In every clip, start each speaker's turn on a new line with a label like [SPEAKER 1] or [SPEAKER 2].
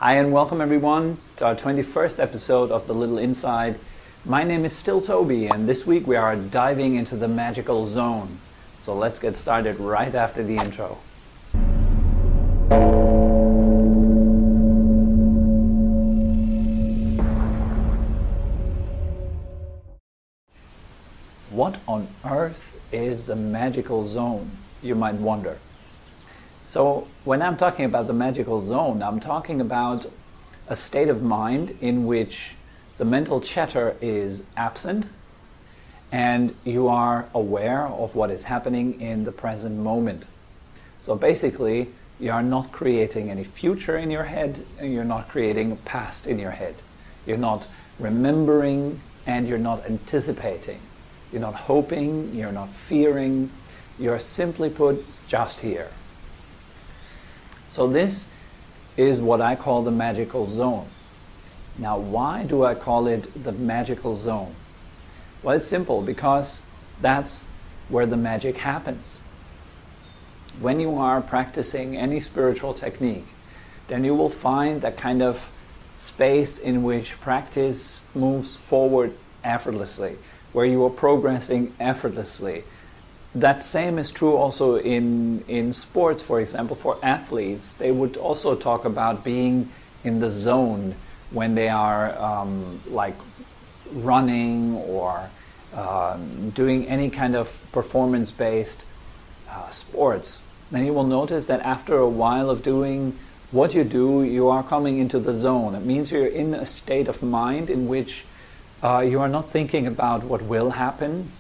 [SPEAKER 1] Hi and welcome everyone to our 21st episode of The Little Inside. My name is still Toby, and this week we are diving into the magical zone. So let's get started right after the intro. What on earth is the magical zone, you might wonder? So when I'm talking about the magical zone, I'm talking about a state of mind in which the mental chatter is absent and you are aware of what is happening in the present moment. So basically, you are not creating any future in your head, and you're not creating a past in your head. You're not remembering and you're not anticipating. You're not hoping, you're not fearing, you're simply put just here. So this is what I call the magical zone. Now, why do I call it the magical zone? Well, it's simple, because that's where the magic happens. When you are practicing any spiritual technique, then you will find that kind of space in which practice moves forward effortlessly, where you are progressing effortlessly. That same is true also in sports, for example. For athletes, they would also talk about being in the zone when they are like running or doing any kind of performance-based sports. Then you will notice that after a while of doing what you do, you are coming into the zone. It means you're in a state of mind in which you are not thinking about what will happen,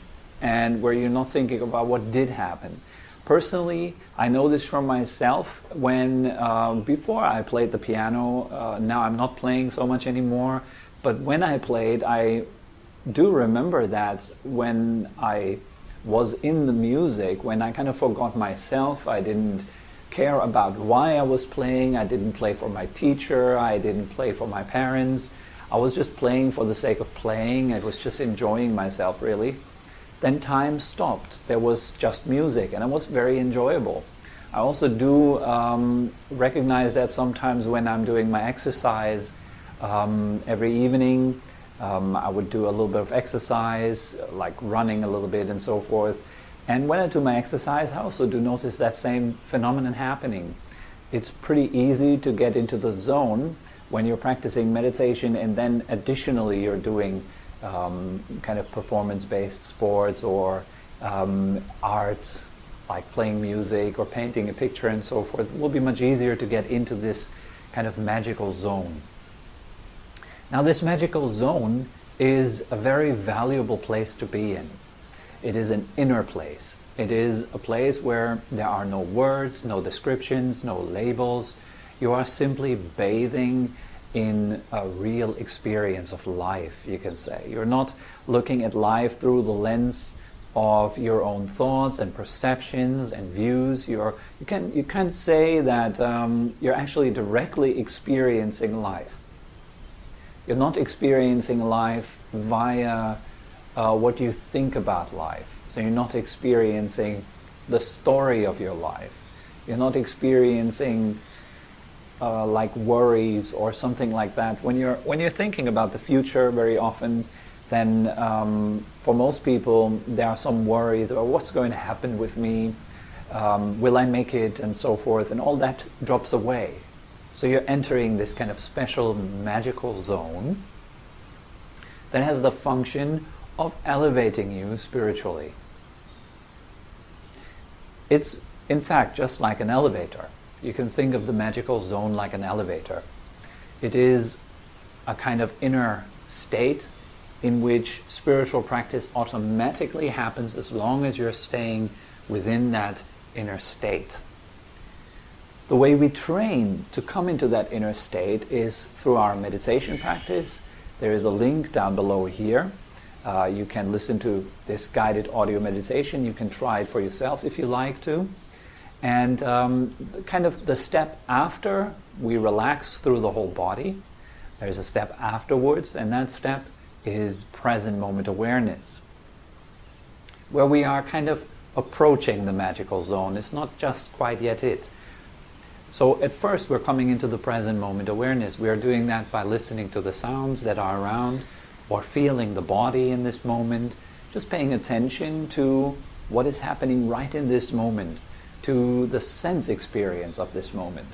[SPEAKER 1] and where you're not thinking about what did happen. Personally, I know this from myself when, before I played the piano, now I'm not playing so much anymore, but when I played, I do remember that when I was in the music, when I kind of forgot myself, I didn't care about why I was playing, I didn't play for my teacher, I didn't play for my parents, I was just playing for the sake of playing, I was just enjoying myself really. Then time stopped. There was just music, and it was very enjoyable. I also do recognize that sometimes when I'm doing my exercise every evening, I would do a little bit of exercise, like running a little bit and so forth. And when I do my exercise, I also do notice that same phenomenon happening. It's pretty easy to get into the zone when you're practicing meditation, and then additionally you're doing kind of performance-based sports or arts, like playing music or painting a picture and so forth. It will be much easier to get into this kind of magical zone. Now, this magical zone is a very valuable place to be in. It is an inner place. It is a place where there are no words, no descriptions, no labels. You are simply bathing in a real experience of life, you can say. You're not looking at life through the lens of your own thoughts and perceptions and views. You can't say that you're actually directly experiencing life. You're not experiencing life via what you think about life. So you're not experiencing the story of your life. You're not experiencing like worries or something like that. When you're thinking about the future, very often, then for most people there are some worries about what's going to happen with me, will I make it, and so forth, and all that drops away. So you're entering this kind of special magical zone that has the function of elevating you spiritually. It's in fact just like an elevator. You can think of the magical zone like an elevator. It is a kind of inner state in which spiritual practice automatically happens as long as you're staying within that inner state. The way we train to come into that inner state is through our meditation practice. There is a link down below here. You can listen to this guided audio meditation. You can try it for yourself if you like to. And kind of the step after we relax through the whole body, there's a step afterwards, and that step is present moment awareness, where we are kind of approaching the magical zone. It's not just quite yet it. So at first we're coming into the present moment awareness. We are doing that by listening to the sounds that are around or feeling the body in this moment, just paying attention to what is happening right in this moment, to the sense experience of this moment.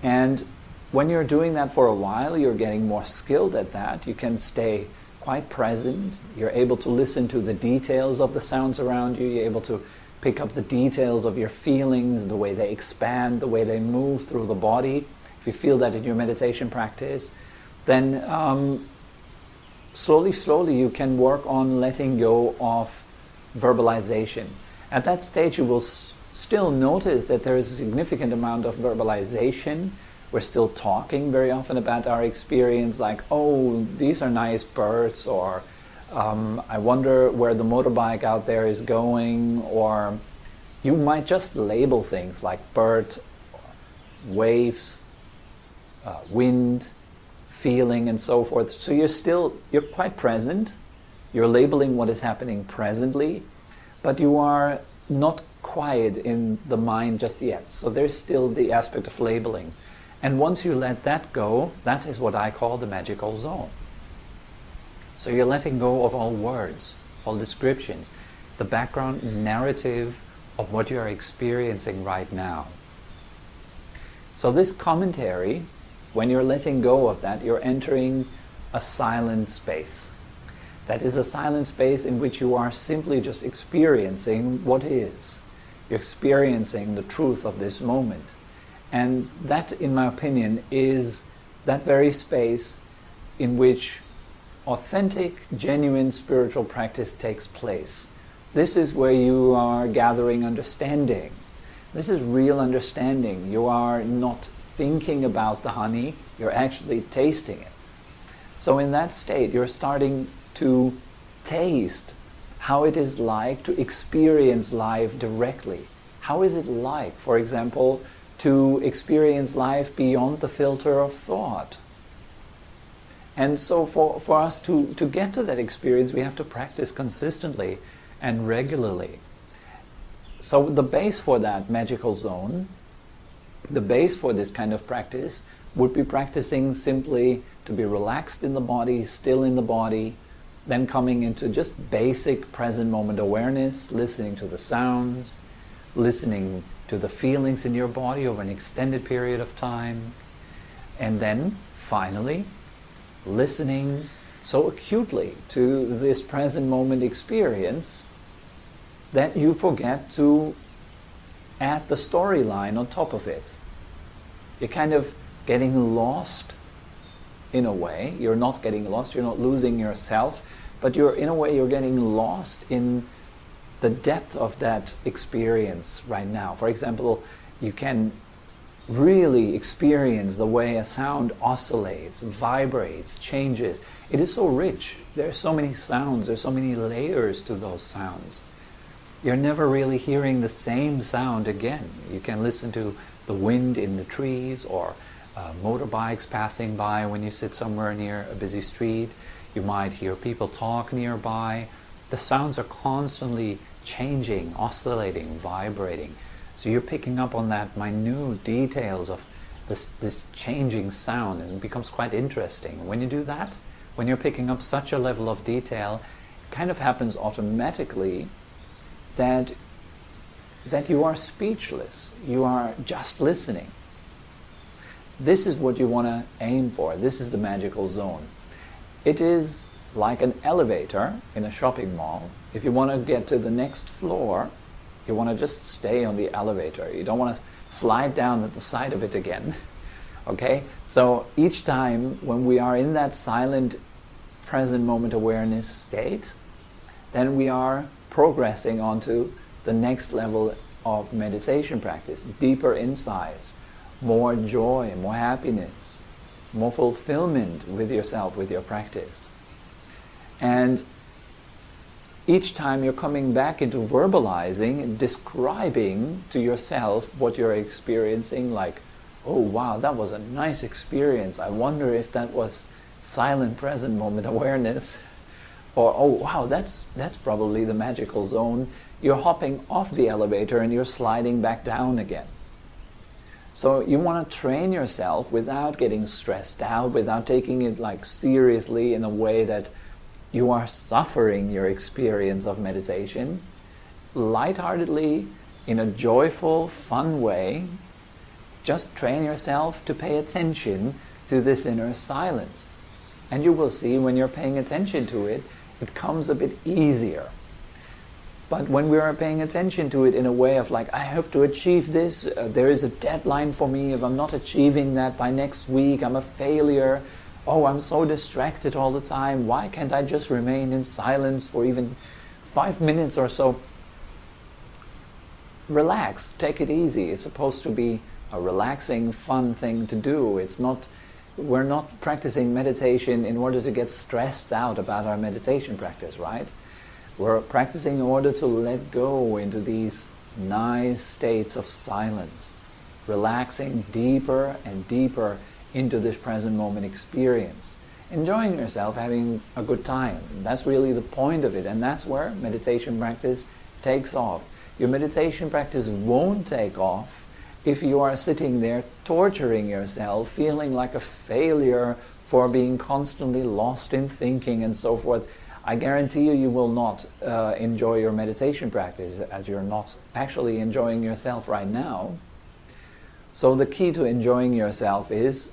[SPEAKER 1] And when you're doing that for a while, you're getting more skilled at that. You can stay quite present. You're able to listen to the details of the sounds around you. You're able to pick up the details of your feelings, the way they expand, the way they move through the body. If you feel that in your meditation practice, then slowly you can work on letting go of verbalization. At that stage you will still notice that there is a significant amount of verbalization. We're still talking very often about our experience, like, oh, these are nice birds, or I wonder where the motorbike out there is going, or you might just label things like bird, waves, wind, feeling, and so forth. So you're quite present. You're labeling what is happening presently, but you are not quiet in the mind just yet. So there's still the aspect of labeling. And once you let that go, that is what I call the magical zone. So you're letting go of all words, all descriptions, the background narrative of what you are experiencing right now. So this commentary, when you're letting go of that, you're entering a silent space. That is a silent space in which you are simply just experiencing what is. You're experiencing the truth of this moment. And that, in my opinion, is that very space in which authentic, genuine spiritual practice takes place. This is where you are gathering understanding. This is real understanding. You are not thinking about the honey, you're actually tasting it. So in that state, you're starting to taste how it is like to experience life directly. How is it like, for example, to experience life beyond the filter of thought? And so for us to get to that experience, we have to practice consistently and regularly. So the base for that magical zone, the base for this kind of practice, would be practicing simply to be relaxed in the body, still in the body, then coming into just basic present moment awareness, listening to the sounds, listening to the feelings in your body over an extended period of time, and then finally listening so acutely to this present moment experience that you forget to add the storyline on top of it. You're kind of getting lost in a way. You're not getting lost, you're not losing yourself, but in a way you're getting lost in the depth of that experience right now. For example, you can really experience the way a sound oscillates, vibrates, changes. It is so rich. There are so many sounds, there's so many layers to those sounds. You're never really hearing the same sound again. You can listen to the wind in the trees, or motorbikes passing by when you sit somewhere near a busy street. You might hear people talk nearby. The sounds are constantly changing, oscillating, vibrating. So you're picking up on that minute details of this changing sound, and it becomes quite interesting. When you do that, when you're picking up such a level of detail, it kind of happens automatically that you are speechless. You are just listening. This is what you want to aim for. This is the magical zone. It is like an elevator in a shopping mall. If you want to get to the next floor, you want to just stay on the elevator. You don't want to slide down at the side of it again. Okay? So each time when we are in that silent, present moment awareness state, then we are progressing onto the next level of meditation practice, deeper insights, more joy, more happiness, more fulfillment with yourself, with your practice. And each time you're coming back into verbalizing and describing to yourself what you're experiencing, like, oh wow, that was a nice experience. I wonder if that was silent present moment awareness. Or, oh wow, that's probably the magical zone. You're hopping off the elevator and you're sliding back down again. So you want to train yourself without getting stressed out, without taking it like seriously in a way that you are suffering your experience of meditation. Lightheartedly, in a joyful, fun way, just train yourself to pay attention to this inner silence. And you will see when you're paying attention to it, it comes a bit easier. But when we are paying attention to it in a way of like, I have to achieve this, there is a deadline for me, if I'm not achieving that by next week, I'm a failure. Oh, I'm so distracted all the time, why can't I just remain in silence for even 5 minutes or so? Relax, take it easy. It's supposed to be a relaxing, fun thing to do. We're not practicing meditation in order to get stressed out about our meditation practice, right? We're practicing in order to let go into these nice states of silence, relaxing deeper and deeper into this present moment experience, enjoying yourself, having a good time. That's really the point of it, and that's where meditation practice takes off. Your meditation practice won't take off if you are sitting there torturing yourself, feeling like a failure for being constantly lost in thinking and so forth. I guarantee you, you will not enjoy your meditation practice, as you're not actually enjoying yourself right now. So the key to enjoying yourself is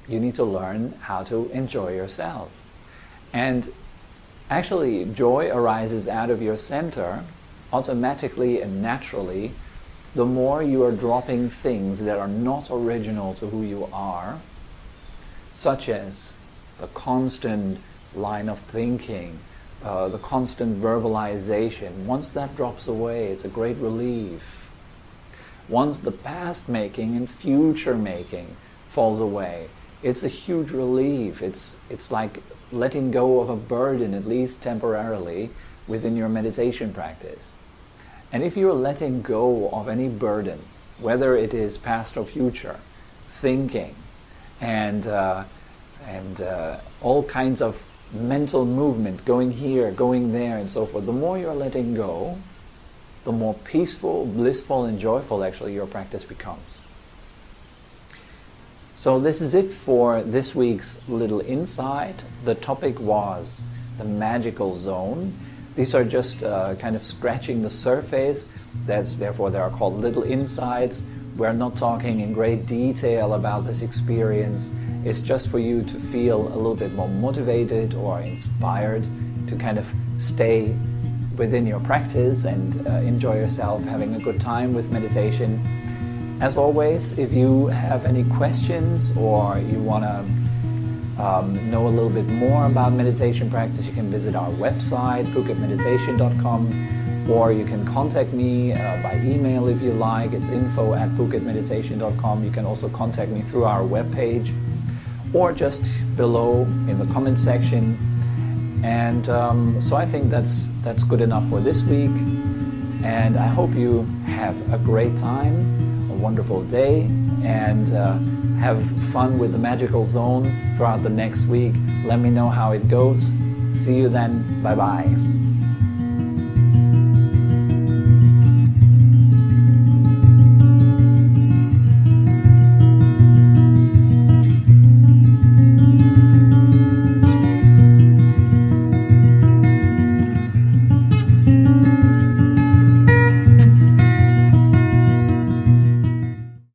[SPEAKER 1] you need to learn how to enjoy yourself. And actually, joy arises out of your center automatically and naturally the more you are dropping things that are not original to who you are, such as the constant line of thinking, the constant verbalization. Once that drops away, it's a great relief. Once the past making and future making falls away, it's a huge relief. It's like letting go of a burden, at least temporarily, within your meditation practice. And if you're letting go of any burden, whether it is past or future, thinking, and all kinds of mental movement, going here, going there, and so forth, the more you're letting go, the more peaceful, blissful, and joyful actually your practice becomes. So this is it for this week's little insight. The topic was the magical zone. These are just kind of scratching the surface. Therefore, they are called little insights. We're not talking in great detail about this experience. It's just for you to feel a little bit more motivated or inspired to kind of stay within your practice and enjoy yourself, having a good time with meditation. As always, if you have any questions or you want to know a little bit more about meditation practice, you can visit our website, phuketmeditation.com, or you can contact me by email if you like. It's info@phuketmeditation.com. You can also contact me through our webpage or just below in the comment section. And so I think that's good enough for this week. And I hope you have a great time, a wonderful day, and have fun with the magical zone throughout the next week. Let me know how it goes. See you then. Bye-bye.